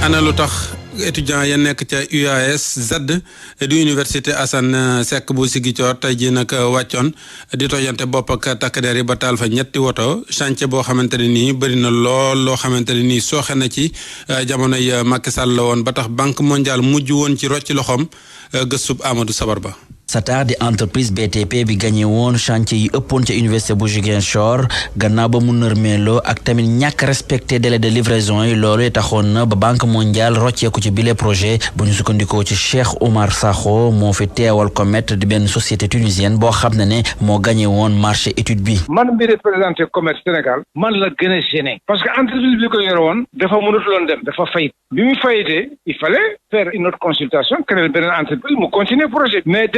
ana lu tax étudiant ya nekk ca UAS Z di université Assane Seck bu Ziguinchor tey jii nag wàccoon di tojante bopp ak takk der yi ba taal fa ñetti woto chantier boo xamante ne nii bëri na lool loo xamante ne nii sooxe na ci jamonoy Macky Sall la woon ba tax Banque mondiale mujj woon ci rocci loxoom gëstub Amadou Sabar Ba. Satar di entreprise BTP bi gagné woon chantier yi ëppoon ca université bu Ziguinchor gannaaw ba mu nërmeeloo ak tamit ñàkk respecté délai de livraison yi loolu taxoon na ba Banque mondiale rocceeku ci bile projet bu ñu sukkandikoo ci Cheikh Oumar Sakho moo fi teewal Comet di benn société tunisienne boo xam ne moo gagné woon marché étude bi. man mi représenté Comet Sénégal man la gën a gêné parce que entreprise bi ko yore woon dafa mënutuloon dem dafa fayit bi mu fayitee il fallait faire une autre consultation créer beneen entreprise mu continuer projet mais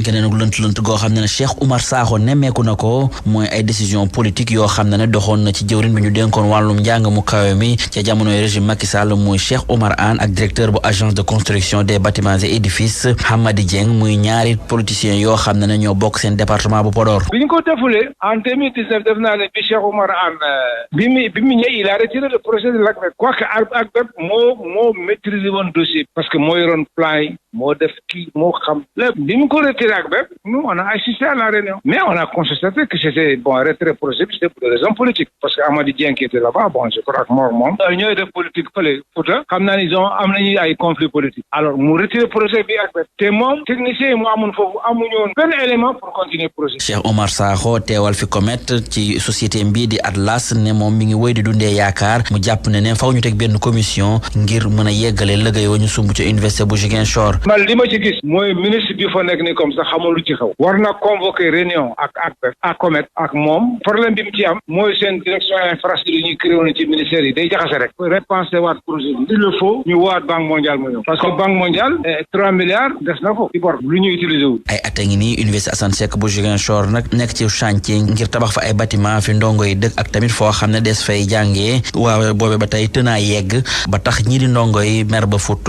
geneen ak lënt goo xam ne Cheikh Oumar Sakho nemmeeku na ko mooy ay décision politique yoo xam ne doxoon na ci jëwriñ bi ñu dénkoon wàllum njàng mu kawe mi ca jamonoy régime Macky Sall muy Cheikh Oumar Anne ak directeur bu agence de construction des bâtiments et édifices Hamadi Dieng muy ñaari politiciens yoo xam ne ñoo bokk seen département bu Podor. bi ñu ko defulee en 2019 def naa ne bi Cheikh Oumar Anne bi mu ñëw il a retiré le projet de l'ACBEP quoique ACBEP moo maîtriser woon dossier parce que moo yoroon plan yi moo def kii moo xam lépp bi mu ko retiré ACBEP nous on a assisté à la réunion mais on a constaté que c'était retrait projet bi c'était pour des raisons politiques parce que Amady Dieng qui était là-bas je crois que moom ñooy def politique fële Fouta xam naa ni am nañu ay conflit politique alors mu retiré projet bi ACBEP te moom technicien yi mu amoon foofu amuñu woon benn élément pour continuer projet. Cheikh Oumar Sakho teewal fi Comet ci société mbii di Atlas ne moom mi ngi wéy di dundee yaakaar mu jàpp ne faw ñu teg benn commission ngir mën a yeggale liggéey wa ñu sumb ci université bu Ziguinchor. man li ma ci gis mooy ministre bi fa nekk ni comme ça xamul lu ci xew war na convoquer réunion ak Comet ak moom problème bi mu ci am mooy seen direction infrastructure yi ñuy créé woon ci ministère yi day jaxase rek repenser waat projet bi il le faut ñu waat Banque mondiale mu ñëw parce que Banque mondiale 3 milliards des na ko ci bor lu ñu utiliser wu. ay at a ngi nii université Assane Seck bu Ziguinchor nag nekk ci chantier ngir tabax fa ay bâtiment fi ndongo yi dëkk ak tamit foo xam ne des fay jàngee waaw boobe ba tey tënaa yegg ba tax ñii di ndongo yi mer ba futt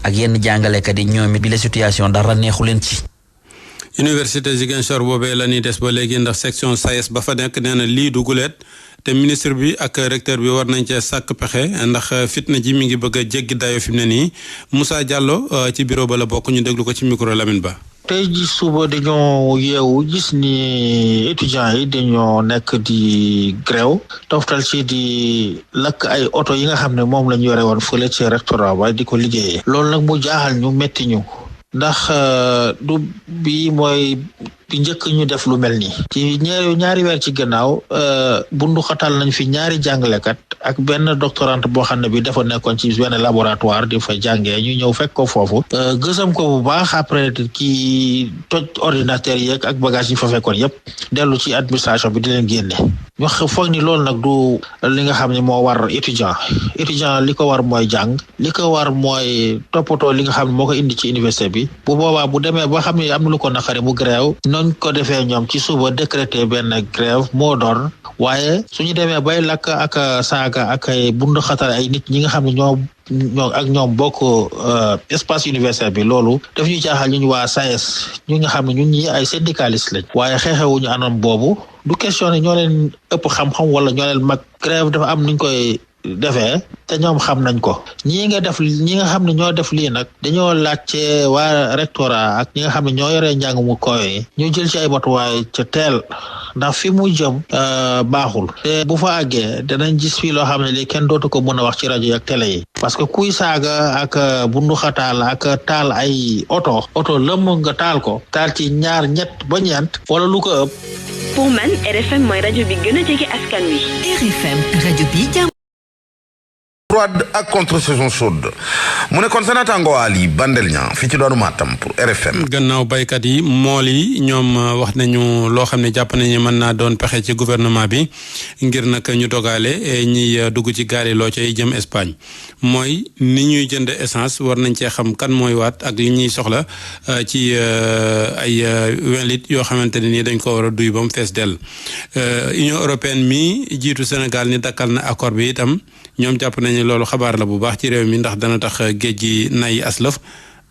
ak yenn jàngalekat yi ñoom it bi la situation dara neexu leen ci. université Ziguinchor boobee la ñuy des ba léegi ndax section SAES ba fa nekk nee na lii du guleet te ministre bi ak recteur bi war nañ cee sàkk pexe ndax fitna ji mi ngi bëgg a jéggi dayo fi mu ne nii Moussa Diallo ci bureau ba la bokk ñu déglu ko ci micro Lamine Ba. tey ji suba dañoo yeewu gis ni étudiants yi dañoo nekk di grève toftal ci di lakk ay oto yi nga xam ne moom la ñu yore woon fële ci rectorat ba di ko liggéeyee loolu nag mu jaaxal ñu metti ñu ndax du bi mooy bi njëkk ñu def lu mel nii ci ñaari weer ci gannaaw bundu xatal nañ fi ñaari jàngalekat ak benn doctorante boo xam ne bi dafa nekkoon ci benn laboratoire di fa jàngee ñu ñëw fekk ko foofu gësam ko bu baax après ki toj ordinateur yeeg ak bagage yi fa fekkoon yépp dellu ci administration bi di leen génne ñu foog ni loolu nag du li nga xam ne moo war étudiant li ko war mooy jàng li ko war mooy toppatoo li nga xam ne moo ko indi ci université bi bu boobaa bu demee ba xam ne am na lu ko naqari mu grève noñ ko defee ñoom ci suba décrété benn grève moo doon waaye suñu demee bay lakk ak saaga ak ay bundu xatal ay nit ñi nga xam ne ñoom bokk espace universitaire bi loolu daf ñu jaaxal ñu waa SAES ñu nga xam ne ñun ñi ay syndicaliste lañ waaye xeexewuñu anam boobu du question ne ñoo leen ëpp xam-xam wala ñoo leen mag grève dafa am nuñ koy defee te ñoom xam nañ ko ñi nga xam ne ñoo def lii nag dañoo laajte waa rectorat ak ñi nga xam ne ñoo yoree njàng mu koy ñu jël ci ay matuwaay ca teel ndax fi mu jëm baaxul te bu fa àggee danañ gis fii loo xam ne lii kenn dootu ko mën a wax ci rajo yi ak télé yi parce que kuy saaga ak bundu xataal ak taal ay oto lëmm nga taal ko taal ci ñaar ñett ba ñeent wala lu ko ëpp. Pour man RFM mooy rajo bi gën a jege askan wi. RFM rajo bi froide ak contre saison chaude mu ne kon sa naataango Ali Bandel ñaa fi ci doonu Matam pour RFM. gannaaw baykat yi mool yi ñoom wax nañu loo xam ne jàpp nañu mën naa doon pexe ci gouvernement bi ngir nag ñu dogaale ñiy dugg ci gaal yi loo cay jëm Espagne mooy ni ñuy jënd essence war nañ cee xam kan mooy waat ak li ñuy soxla ci ay 20 litres yoo xamante ne nii dañ ko war a duy ba mu fees dell. Union européenne mi jiitu Sénégal ni dakkal na accord bi itam ñoom jàpp nañu loolu xabaar la bu baax ci réew mi ndax dana tax géej gi nay aslëf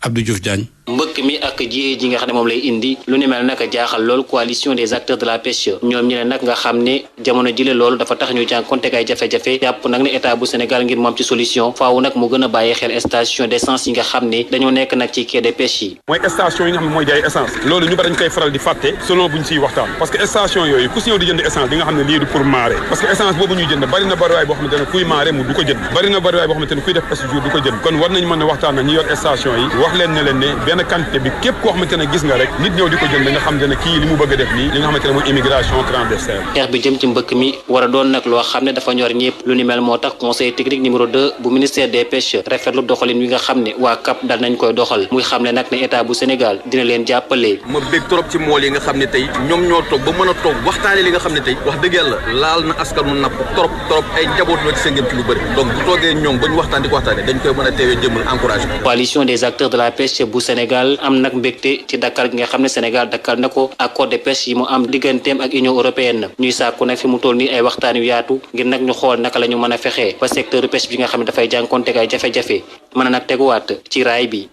Abdou Diouf Diagne. mbëkk mi ak jiyee ji nga xam ne moom lay indi lu ni mel nag jaaxal loolu coalition des acteurs de la pêche ñoom ñi ne nag nga xam ne jamono jile loolu dafa tax ñu jànkonte ay jafe-jafe jàpp nag ne état bu Sénégal ngir moom ci solution faaw nag mu gën a bàyyi xel station d'essence yi nga xam ne dañoo nekk nag ci quai de pêche yi. mooy station yi nga xam ne mooy jaay essence loolu ñu bari dañ koy faral di fàtte selon buñ siy waxtaan parce que station yooyu ku si ñëw di jënd essence di nga xam ne lii du pour marée parce que essence boobu ñuy jënd bari na bariwaay boo xamante ne kuy marée mu du ko jënd bari na bariwaay boo xamante ne kuy def jour du ko jënd kon war nañ mën a waxtaan na ñu yor station yi wax leen ne leen ne benn quantité bi képp koo xamante ne gis nga rek nit ñëw di ko jënd nga xamante ne kii li mu bëgg a def nii li nga xamante ne mooy immigration clandestine. xeex bi jëm ci mbëkk mi war a doon nag loo xam ne dafa ñor ñëpp lu ni mel moo tax conseil technique numéro 2 bu ministère des pêches rafetlu doxalin wi nga xam ne waa CAP dal nañ koy doxal muy xam ne nag ne état bu Sénégal dina leen jàppale. ma bég trop ci mool yi nga xam ne tey ñoom ñoo toog ba mën a toog waxtaane li nga xam ne tey wax dëgg yàlla laal na askanu napp trop ay njaboot ñoo ci sëngam ci lu bëri donc bu toogee ñoom ba ñu waxtaan di ko waxtaane dañ koy mën a teewee jëmmal encouragé. coalition des acteurs de la pêche bu Sénégal am nag mbégte ci Dakar gi nga xam ne Sénégal dakkal na ko accord de pêche yi mu am digganteem ak Union européenne ñuy sàkku nag fi mu toll nii ay waxtaan yu yaatu ngir nag ñu xool naka la ñu mën a fexee ba secteur pêche bi nga xam ne dafay jànkoonte ay jafe-jafe mën a nag teguwaat ci raay bi.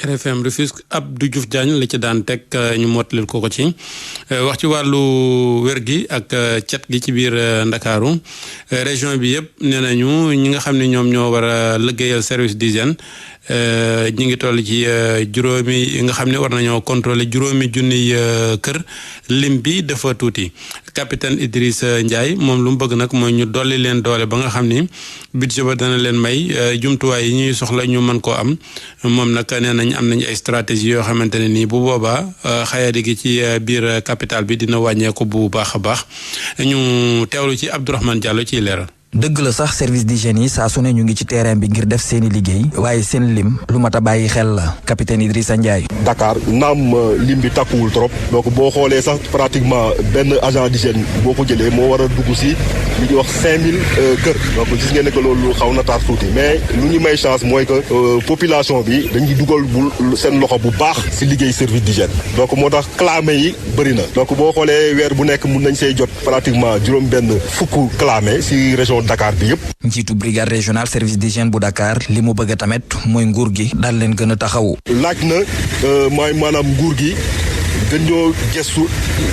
RFM Rufisque Abdou Diouf Diagne la ci daan teg ñu mottalil ko ci wax ci wàllu wér gi ak cet gi ci biir Ndakaaru région bi yëpp nee nañu ñi nga xam ne ñoom ñoo war a liggéeyal service d'hygiène ñi ngi toll ci juróomi yi nga xam ne war nañoo contrôler juróomi junniy kër lim bi dafa tuuti capitaine Idrissa Ndiaye moom lu mu bëgg nag mooy ñu dolli leen doole ba nga xam ni budget ba dana leen may jumtuwaay yi ñuy soxla ñu mën koo am moom nag nee nañ am nañ ay stratégie yoo xamante ne nii bu boobaa xayadi gi ci biir capitale bi dina wàññeeku bu baax a baax ñu teewlu ci Abdourahmane Diallo ciy leeral. dëgg la sax service d'hygiène yi saa su ne ñu ngi ci terrain bi ngir def seeni liggéey waaye seen lim lu mat a bàyyi xel la capitaine Idrissa Ndiaye. Dakar naam lim bi takkuwul trop donc boo xoolee sax pratiquement benn agent d'hygiène boo ko jëlee moo war a dugg si li ñuy wax 5000 kër donc gis ngeen ne que loolu xaw na taar tuuti mais lu ñu may chance mooy que population bi dañuy dugal bu seen loxo bu baax si liggéey service d'hygiène donc moo tax clamé yi bëri na donc boo xoolee weer bu nekk mun nañ see jot pratiquement juróom-benn fukk clamé si région Dakar bi yëpp. njiitu brigade régionale service d'hygiène bu Dakar li mu bëgg tamit mooy nguur gi daal leen gën a taxawu. laaj na maanaam nguur gi gën ñoo gestu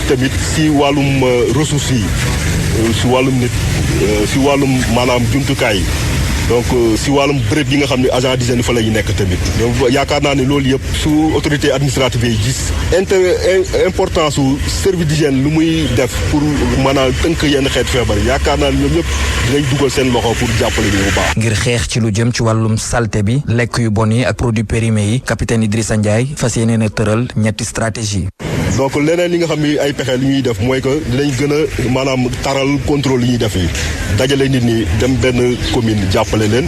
tamit si wàllum ressources yi si wàllum nit si wàllum maanaam jumtukaay yi donc si wàllum béréb yi nga xam ne agent d'hygiène fa la ñu nekk tamit donc yaakaar naa ne loolu yëpp su autorité administrative yi gis importance su service d'hygiène lu muy def pour maanaam tënk yenn xeet feebar yaakaar naa ne ñoom ñëpp dinañ dugal seen loxo pour jàppale ñu bu baax. ngir xeex ci lu jëm ci wàllum saleté bi lekk yu bon yi ak produits périmés yi capitaine Idrissa Ndiaye fas yéene na tëral ñetti stratégie. donc leneen li nga xam ne ay pexe li ñuy def mooy que dinañ gën a maanaam taral contrôle yi ñuy def yi dajale nit ñi dem benn commune jàppale leen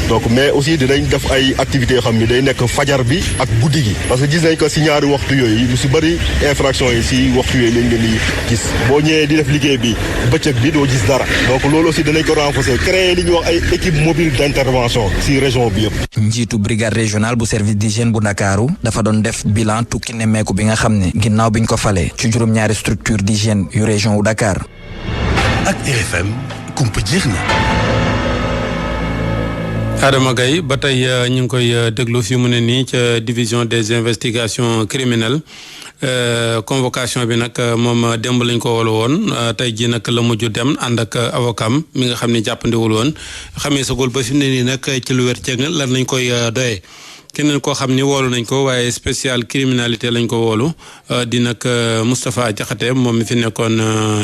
donc mais aussi dinañ def ay activités yoo xam ni day nekk fajar bi ak guddi gi parce que gis nañ ko si ñaari waxtu yooyu lu si bëri infraction yi si waxtu yooyu lañ leen di gis boo ñëwee di def liggéey bi bëccëg bi doo gis dara donc loolu aussi danañ ko renforcer créer li ñuy wax ay équipe mobile d'intervention si région bi yëpp. njiitu brigade régionale bu service d'hygiène bu Ndakaaru dafa doon def bilan tukki nemmeeku bi nga xam ne ginnaaw biñ ko falee ci juróom-ñaari structure d'hygiène yu région wu Dakar. ak RFM kumpa jeex na. Adama Gaye ba tey ñu ngi koy déglu fi mu ne nii ca division des investigations criminelles convocation bi nag moom démb lañ ko wolu woon tey ji nag la mujj dem ànd ak avocat mi nga xam ne jàppandiwul woon xamee sagul ba fi mu ne nii nag ci lu wér ceeg lan lañ koy doyee keneen koo xam ni woolu nañ ko waaye spécial criminalité lañ ko woolu di nag Moustapha Diakhaté moom mi fi nekkoon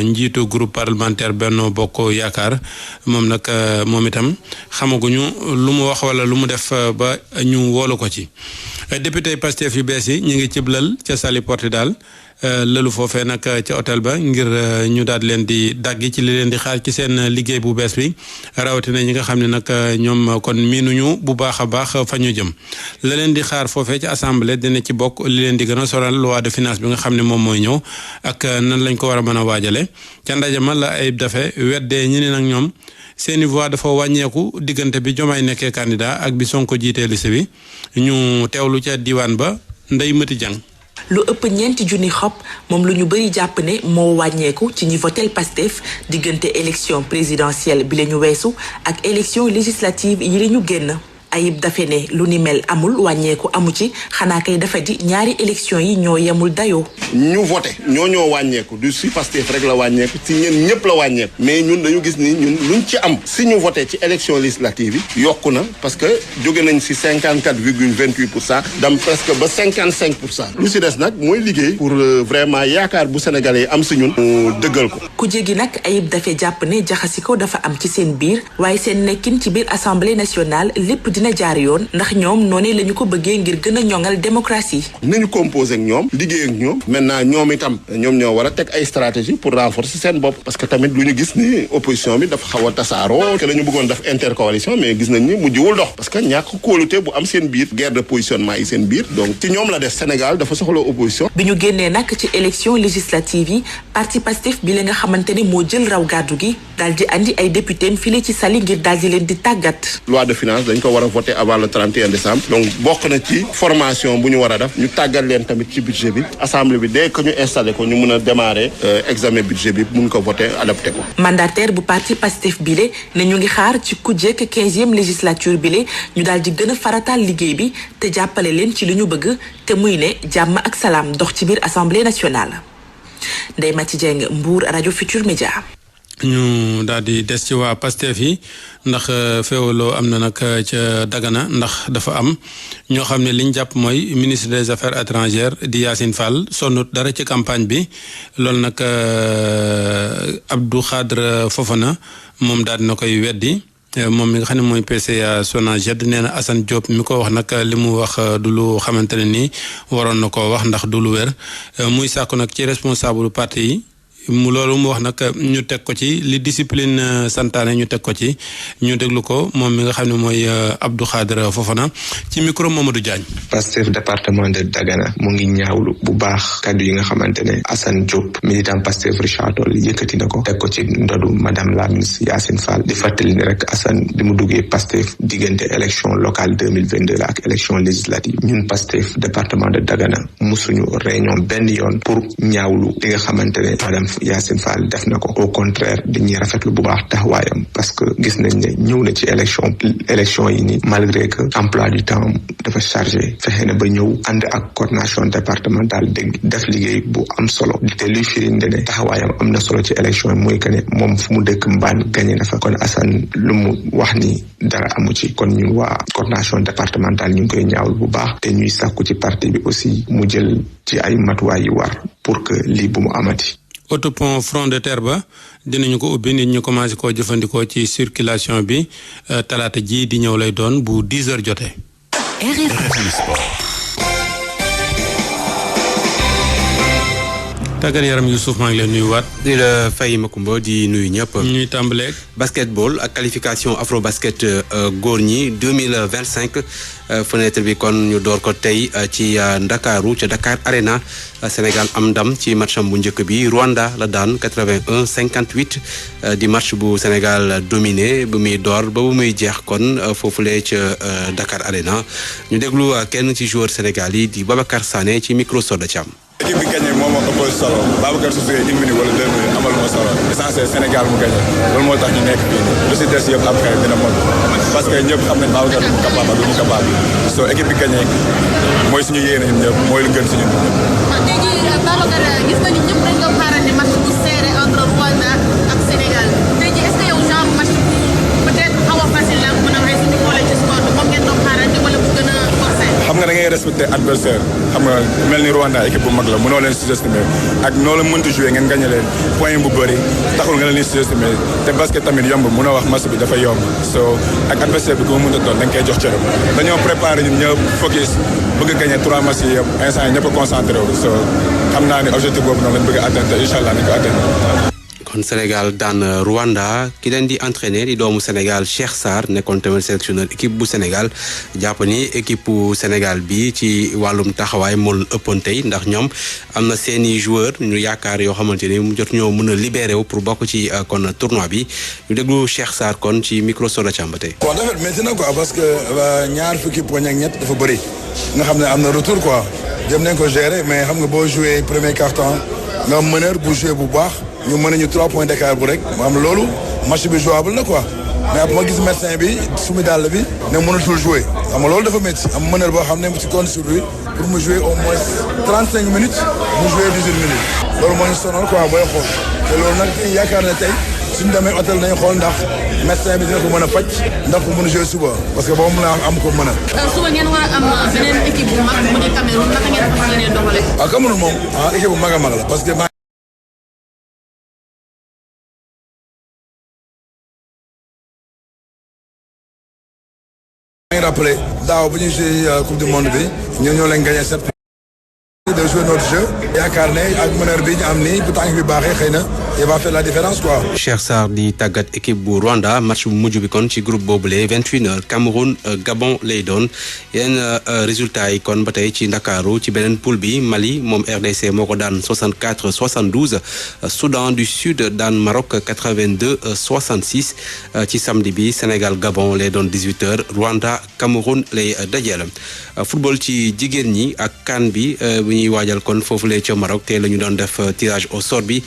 njiitu groupe parlementaire Benno Bokk Yaakaar moom nag moom itam xamaguñu lu mu wax wala lu mu def ba ñu woolu ko ci député Pastef yu bees yi ñu ngi ciblal ca Saly Portudal lëlu foofee nag ca hôtel ba ngir ñu daal leen di daggi ci li leen di xaar ci seen liggéey bu bees bi rawatina ñi nga xam ne nag ñoom kon miinuñu bu baax a baax fa ñu jëm la leen di xaar foofee ci assemblée dina ci bokk li leen di gën a soral loi de finance bi nga xam ne moom mooy ñëw ak nan lañ ko war a mën a waajale ca ndaje ma la Ayib Daffé weddee ñi ne nag ñoom seeni voix dafa wàññeeku diggante bi Diomaye nekkee candidat ak bi Sonko jiitee liste bi ñu teewlu ca diwaan ba Ndeye Mati Diang. lu ëpp ñeenti junni xob moom lu ñu bëri jàpp ne moo wàññeeku ci ñi votel Pastef diggante élection présidentielle bi la ñu weesu ak élection législative yi la ñu génn Ayib Daffé ne lu ni mel amul wàññeeku amu ci xanaa kay dafa di ñaari élection yi ñoo yemul dayoo. ñu voté ñoo wàññeeku du si Pastef rek la wàññeeku si ñeen ñëpp la wàññeeku mais ñun dañu gis ni ñun luñ ci am si ñu voté ci élection législative yi yokku na parce que jóge nañ si 54,28% dem presque ba 55%. lu si des nag mooy liggéey pour vraiment yaakaar bu sénégalais yi am si ñun mu dëggal ko. ku jégi nag Ayib Daffé jàpp ne jaxasi ko dafa am ci seen biir waaye seen nekkin ci biir assemblée nationale lépp dina jaar yoon ndax ñoom noonu la ñu ko bëggee ngir gën a ñoŋal démocratie. nañu composé ak ñoom liggéey ak ñoom maintenant ñoom itam ñoom ñoo war a teg ay stratégie pour renforcer seen bopp parce que tamit lu ñu gis ni opposition bi dafa xaw a tasaaroo que la ñu bëggoon def intercoalition mais gis nañ ni mujjul dox parce que ñàkk kóolute bu am seen biir guerre de positionnement yi seen biir donc ci ñoom la def Sénégal dafa soxla opposition. bi ñu génnee nag ci élection législative yi parti Pastef bi la nga xamante ne moo jël raw gàddu gi daal di andi ay député file ci sali ngir daal di leen di tàggat. loi de finance dañ ko war a voter avant le 31 décembre donc bokk na ci formation bu ñu war a def ñu tàggat leen tamit ci budget bi assemblée bi dès que ñu installé ko ñu mun a démarrer examen budget bi mun ko voter adapté ko. mandataire bu parti Pastef bile ne ñu ngi xaar ci kujjeek 15e législature bile ñu daal di gën a farataal liggéey bi te jàppale leen ci li ñu bëgg te muy ne jàmm ak salaam dox ci biir assemblée nationale. Ndeye Mati Dieng Mbour rajo Futur Média. ñu daal di des ci waa Pastef yi ndax féewaloo am na nag ca Dagana ndax dafa am ñoo xam ne liñ jàpp mooy ministre des affaires étrangères di Yacine Fall sonnut dara ci campagne bi loolu nag Abdou Khadre Fofana moom daal dina koy weddi moom mi nga xam ne mooy PCA Sonaged nee na Assane Diop mi ko wax nag li mu wax du lu xamante ne nii waroon na koo wax ndax du lu wér muy sàkku nag ci responsable parti yi loolu mu wax nag ñu teg ko ci li discipline santaane ñu teg ko ci ñu déglu ko moom mi nga xam ne mooy Abdou Khadre Fofana ci micro Mamadou Diagne. Pastef département de Dagana mu ngi ñaawlu bu baax kaddu yi nga xamante ne Assane Diop militant Pastef Richard Toll yëkkati na ko teg ko ci ndodu madame la ministre Yacine Fall di fàttali ni rek Assane bi mu duggee Pastef diggante élection locale 2022 la ak élection législative ñun Pastef département de Dagana musuñu réunion benn yoon pour ñaawlu li nga xamante ne madame Yacine Fall def na ko au contraire dañuy rafetlu bu baax taxawaayam parce que gis nañ ne ñëw na ci élection yi ni malgré que emploi du temps dafa chargé fexe na ba ñëw ànd ak coordination départementale def liggéey bu am solo te luy firinde ne taxawaayam am na solo ci élection yi mooy que ne moom fu mu dëkk mbaan gagné na fa kon Assane lu mu wax ni dara amu ci kon ñun waa coordination départementale ñu ngi koy ñaawul bu baax te ñuy sàkku ci parti bi aussi mu jël ci ay matuwaay yu war pour que lii bu mu amati. autopont front de terre ba dinañu ko ubbi nit ñu commencé koo jëfandikoo ci circulation bi talaata ji di ñëw lay doon bu 10 heures jotee. RFM Sport. tàggat yaram Youssouf maa ngi leen nuyuwaat. di la fay Makumba di nuyu ñëpp. ñuy tàmbaleeg. basketball ak qualification Afrobasket góor ñi 2025 fenêtre bi kon ñu door ko tey ci Ndakaaru ca Dakar Arena Sénégal am ndam ci matcham bu njëkk bi Rwanda la daan 81-58 di match bu Sénégal dominé bu muy door ba bu muy jeex kon foofulee ca Dakar Arena ñu déglu kenn ci joueur Sénégal yi di Babacar Sané ci micro Soda Thiam. équipe bi gagné moom moo ëpp solo Babacar su fekkee 1 minute wala 2 minutes amal moo solo essentiel Sénégal mu gagné loolu moo tax ñu nekk fii lu si des yëpp après dina mot parce que ñëpp xam nañ Babacar du mu capable ak du mu capable soo équipe bi gagné mooy suñu yéene ñun ñëpp mooy lu gën si ñun. tey jii Babacar gis nañu ñëpp dañ ko xaarandi match bu serré entre Rwanda ak Sénégal tey jii est-ce que yow genre match peut-être xaw a facile la mën a may suñu xoolee ci score bi moom ngeen doon xaarandi wala bu gën a forcé. xam nga da ngay respecté adversaire xam nga mel ni Rwanda équipe bu mag la mënoo leen sous-estimer ak noo la mënti joué ngeen gagné leen point bu bëri taxul nga leen di sous-estimer te basket tamit yomb mënoo wax match bi dafa yomb so ak adversaire bi ko mënta doon da nga koy jox cëram dañoo préparé ñun ñëpp focus bëgg a gagné 3 matchs yi yëpp instant yi ñëpp a concentré wu so xam naa ne objectif boobu noonu lañ bëgg a atteindre incha allah nañ ko atteindre. kon Sénégal daan Rwanda ki leen di entraîner di doomu Sénégal Cheikh Sarr nekkoon tamit sélectionneur équipe bu Sénégal jàpp ni équipe bu Sénégal bi ci wàllum taxawaay moo ëppoon tey ndax ñoom am na seeni joueur ñu yaakaar yoo xamante ni mu jot ñoo mën a libéré wu pour bokk ci kon tournoi bi ñu déglu Cheikh Sarr kon ci micro Soda Thiam ba tey. bon dafa métti na quoi parce que ñaar fukki poñ ak ñett dafa bëri nga xam ne am na retour quoi jëm nañ ko gérer mais xam nga boo joué premier quart-temps nga am meneur bu joué bu baax. ñu mën nañu 3 points d'écart bu rek maanaam loolu match bi jouable na quoi mais après ma gis médecin bi sumi dàll bi ne mënatul jouer xam nga loolu dafa métti am meneur boo xam ne ci condition bi pour mu jouer au moins 35 minutes mu jouer 18 minutes loolu moo ñu sonal quoi booy xool te loolu nag yaakaar ne tey suñu demee hôtel nañu xool ndax médecin bi dina ko mën a faj ndax ko mën a jouer suba parce que boo mën a am ko mën a. suba ngeen war a am beneen équipe bu mag mu di Cameroun naka ngeen fas yéene doxale. waaw Cameroun moom équipe bu mag a mag la parce que maa ngi rappelé daaw bu ñuy jouer coupe du monde bi ñoo leen gagné 7 de jouer notre jeu yaakaar ne ak meneur bi ñu am nii bu tànk bi baaxee xëy na il va faire la différence quoi. Cheikh Sarr di tàggat équipe bu Rwanda match bu mujj bi kon ci groupe boobule 21h Cameroun Gabon lay doon yeneen résultats yi kon ba tey ci Ndakaaru ci beneen poule bi Mali moom RDC moo ko daan 64-72 Soudan du Sud daan Maroc 82-66 ci samedi bi Sénégal Gabon lay doon 18h Rwanda Cameroun lay dajeel football ci jigéen ñi ak CAN bi bu ñuy waajal kon foofu lay ca Maroc te la ñu doon def tirage au sort bi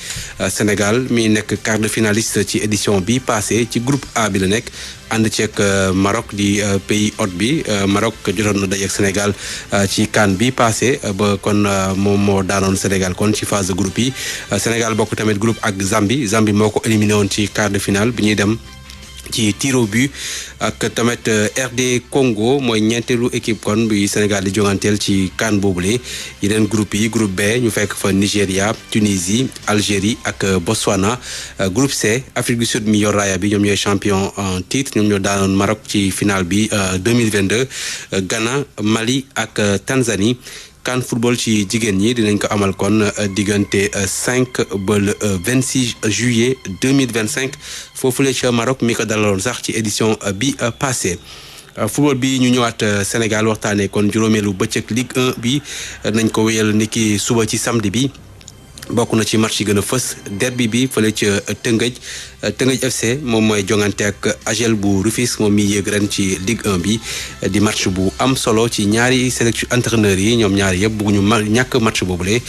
Sénégal mi nekk quart de finaliste ci édition bi passé ci groupe A bi la nekk ànd ceeg Maroc di pays hôte bi Maroc jotoon na dajeek Sénégal ci CAN bi passé ba kon moom moo daanoon Sénégal kon ci phase de groupe yi Sénégal bokk tamit groupe ak Zambie moo ko éliminé woon ci quart de finale bi ñuy dem ci tir au but ak tamit RD Congo mooy ñeenteelu équipe kon bi Sénégal di jonganteel ci CAN boobule yeneen groupe yi groupe B ñu fekk fa Nigéria Tunisie Algérie ak Botswana groupe C Afrique du Sud mi yor raaya bi ñoom ñooy champion en titre ñoom ñoo daanoon Maroc ci finale bi 2022 Ghana Mali ak Tanzanie CAN football ci jigéen ñi dinañ ko amal kon diggante 5 ba le 26 juillet 2025 foofu la ca Maroc mi ko dalaloon sax ci édition bi passé football bi ñu ñëwaat Sénégal waxtaanee kon juróomeelu bëccëg Ligue 1 bi nañ ko wéyal niki suba ci samedi bi bokk na ci match yi gën a fës derby bi fële ca Tëngëj FC moom mooy jongante ak AGEL bu Rufisque moom mi yéeg ren ci Ligue 1 bi di match bu am solo ci ñaari sélection entraîneurs yi ñoom ñaari yëpp bëgguñu ñàkk match boobule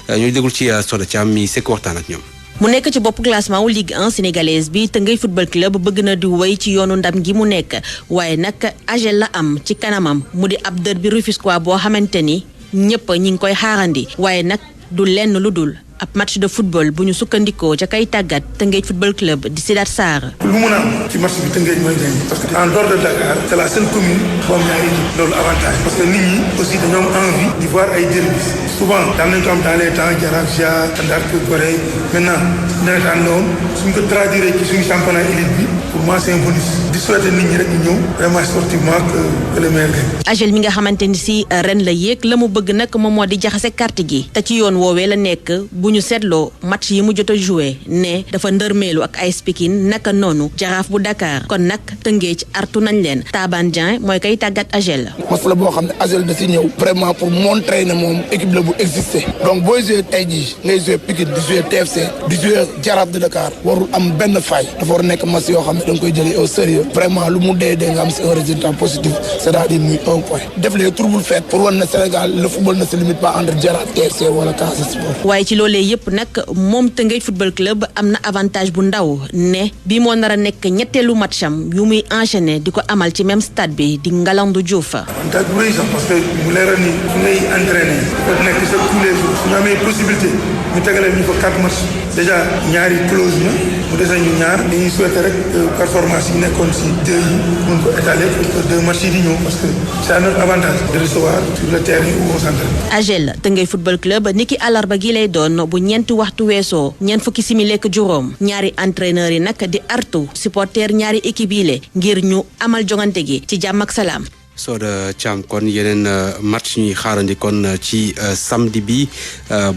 ñuy déglu ci Soda Thiam mi sekk waxtaan ak ñoom. mu nekk ci bopp classement wu Ligue 1 sénégalaise bi Tëngëj football club bëgg na di wéy ci yoonu ndam gi mu nekk waaye nag AGEL la am ci kanamam mu di ab derby Rufisquois boo xamante ni ñëpp ñi ngi koy xaarandi waaye nag du lenn lu dul ab match de football bu ñu sukkandikoo ca kay tàggat Tëngëj football club di Sidat Sarr. lu mun a am ci match bi Tëngëj mooy gagné parce que en dehors de Dakar c'est la seule commune boo am ñaari équipe loolu avantage parce que nit ñi aussi dañoo am envie di voir ay derby souvent daan nañ ko am dans les temps Jaraaf Dia Ndark Gorée maintenant nawetaan la woon suñ ko traduire ci suñu championnat élite bi pour moi c'est un bonus di souhaiter nit ñi rek ñu ñëw vraiment sportivement que le meilleur gagne. AGEL mi nga xamante ni si ren la yéeg la mu bëgg nag moom moo di jaxase carte gi te ci yoon woowee la nekk bu ñu seetloo match yi mu jot a joué ne dafa ndërmeelu ak AS Pikine naka noonu Jaraaf bu Dakar kon nag Tëngéej artu nañ leen Taban Dieng mooy kay tàggat AGEL. match la boo xam ne AGEL da si ñëw vraiment pour montrer ne moom équipe la bu existé donc booy joué tey jii ngay joué Pikine di joué TFC di joué Jaraaf de Dakar warul am benn faille dafa war nekk match yoo xam ne da nga koy jëlee au sérieux vraiment lu mu dee nga am si un résultat positif c'est-à-dire muy un point def les troubles faits pour wan ne Sénégal le football ne se limite pas entre Jaraaf TFC wala Casa Sport. waaye ci loolee yëpp nag moom Tëngéej football club am na avantage bu ndaw ne bii moo nar a nekk ñetteelu matcham yu muy enchaîner di ko amal ci même stade bi di Ngalandou Diouf. avantage bu rëy sax parce que mu leeral ni su ngay entraîner dafa nekk sa tous les jours su ñu amee possibilité ñu tegalee ñu ko 4 matchs déjà ñaari close na mu dese ñu ñaar dañuy souhaiter rek performance yi nekkoon si 2 yi mun ko étaler pour que 2 matchs yi di ñëw parce que c'est à notre avantage de recevoir sur le terrain où on s'entraîne. AGEL Tëngéej football club niki àllarba gi lay doon bu ñeenti waxtu weesoo ñeent fukki simili ak juróom ñaari entraîneurs yi nag di artu supporter ñaari équipe yi le ngir ñu amal jongante gi ci jàmm ak salaam. Soda Thiam kon yeneen match ñuy xaarandi kon ci samedi bi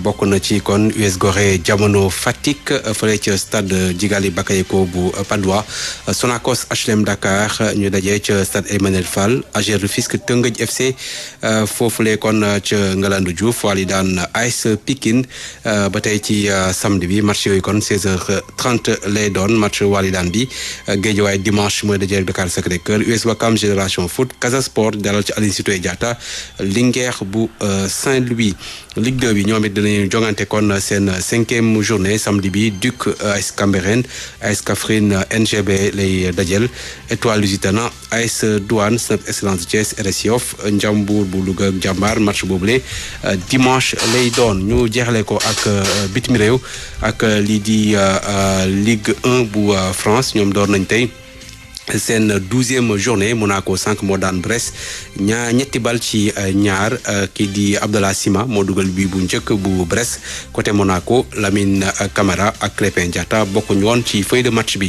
bokk na ci kon US Gorée Jamono Fatick fële ca stade Djigali Bakayoko bu Patte d'Oie Sonacos HLM Dakar ñu dajee ca stade Emmanuel Fall AGEL Rufisque Tëngëj FC foofule kon ca Ngalandou Diouf wali daan AS Pikine ba tey ci samedi bi match yooyu kon 16h30 lay doon match wali daan bi Guédiawaye dimanche mooy dajee Dakar Sacré-Cœur US Ouakam Génération Foot Casa Sport dalal ci Aline Sitoé Diatta Linguère bu Saint-Louis. Ligue 2 bi ñoom it dinañu jongante kon seen 5e journée samedi bi Duc AS Cambérène AS Kaffrine NGB lay dajel Étoile Lusitana AS Douane Snep Excellence Thiès RS Yoff Ndiambour bu Louga ak Jambar match boobule dimanche lay doon. ñu jeexale ko ak bitim réew ak lii di Ligue 1 bu France ñoom door nañ tey seen 12e journée Monaco 5 moo daan Brest ñetti bal ci ñaar kii di Abdallah Sima moo dugal bi bu njëkk bu Brest côté Monaco Lamine Camara ak Crépin Diatta bokkuñu woon ci feuille de match bi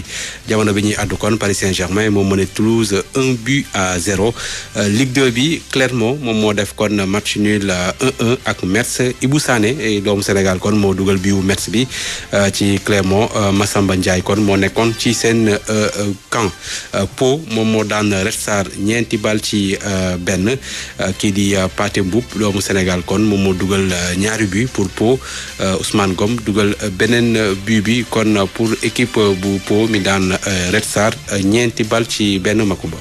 jamono bi ñuy àddu kon Paris Saint-Germain moom moo ne Toulouse 1-0 Ligue 2 bi Clermont moom moo def kon match nul 1-1 ak Metz Ibou Sané doomu Sénégal kon moo dugal bi bu Metz bi ci Clermont Massamba Ndiaye kon moo nekkoon ci seen camp. Pau moom moo daan Red Star ñeenti bal ci benn kii di Pathé Mboup doomu Sénégal kon moom moo dugal ñaari but pour Pau Ousmane Gom dugal beneen but bi kon pour équipe bu Pau mi daan Red Star ñeenti bal ci benn Makumba.